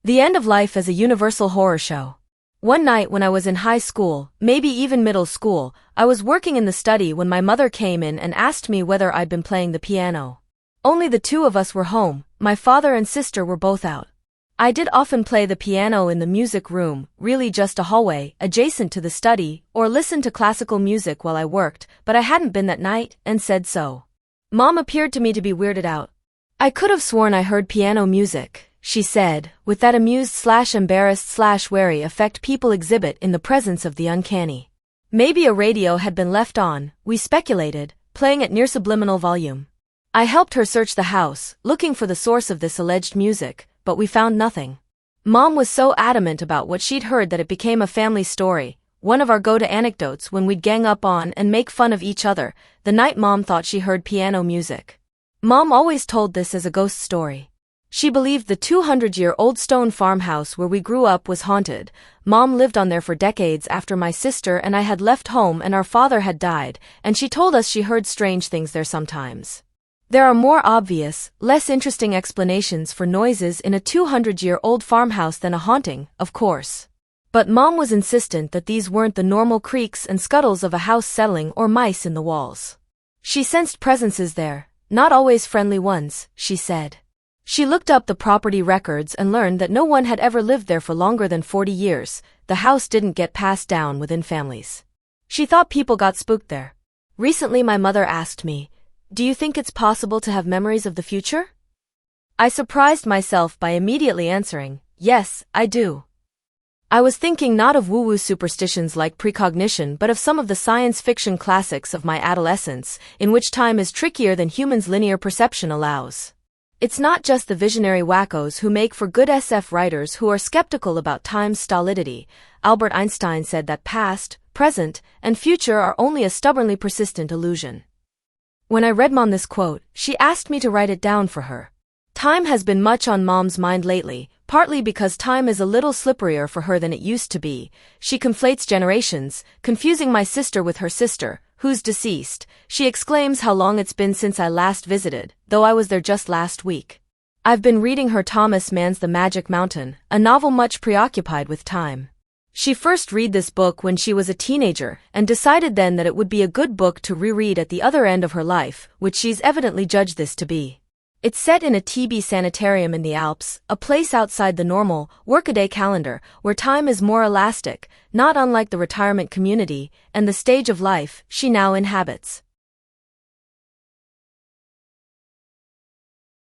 The end of life as a universal horror show. One night when I was in high school, maybe even middle school, I was working in the study when my mother came in and asked me whether I'd been playing the piano. Only the two of us were home, my father and sister were both out. I did often play the piano in the music room, really just a hallway, adjacent to the study, or listen to classical music while I worked, but I hadn't been that night, and said so. Mom appeared to me to be weirded out. I could have sworn I heard piano music, she said, with that amused/embarrassed/wary effect people exhibit in the presence of the uncanny. Maybe a radio had been left on, we speculated, playing at near subliminal volume. I helped her search the house, looking for the source of this alleged music, but we found nothing. Mom was so adamant about what she'd heard that it became a family story, one of our go-to anecdotes when we'd gang up on and make fun of each other, the night Mom thought she heard piano music. Mom always told this as a ghost story. She believed the 200-year-old stone farmhouse where we grew up was haunted. Mom lived on there for decades after my sister and I had left home and our father had died, and she told us she heard strange things there sometimes. There are more obvious, less interesting explanations for noises in a 200-year-old farmhouse than a haunting, of course. But Mom was insistent that these weren't the normal creaks and scuttles of a house settling or mice in the walls. She sensed presences there, not always friendly ones, she said. She looked up the property records and learned that no one had ever lived there for longer than 40 years, the house didn't get passed down within families. She thought people got spooked there. Recently my mother asked me, "Do you think it's possible to have memories of the future?" I surprised myself by immediately answering, "Yes, I do." I was thinking not of woo-woo superstitions like precognition but of some of the science fiction classics of my adolescence, in which time is trickier than humans' linear perception allows. It's not just the visionary wackos who make for good SF writers who are skeptical about time's stolidity. Albert Einstein said that past, present, and future are only a stubbornly persistent illusion. When I read Mom this quote, she asked me to write it down for her. Time has been much on Mom's mind lately, partly because time is a little slipperier for her than it used to be. She conflates generations, confusing my sister with her sister, who's deceased. She exclaims how long it's been since I last visited, though I was there just last week. I've been reading her Thomas Mann's The Magic Mountain, a novel much preoccupied with time. She first read this book when she was a teenager and decided then that it would be a good book to reread at the other end of her life, which she's evidently judged this to be. It's set in a TB sanitarium in the Alps, a place outside the normal, workaday calendar, where time is more elastic, not unlike the retirement community and the stage of life she now inhabits.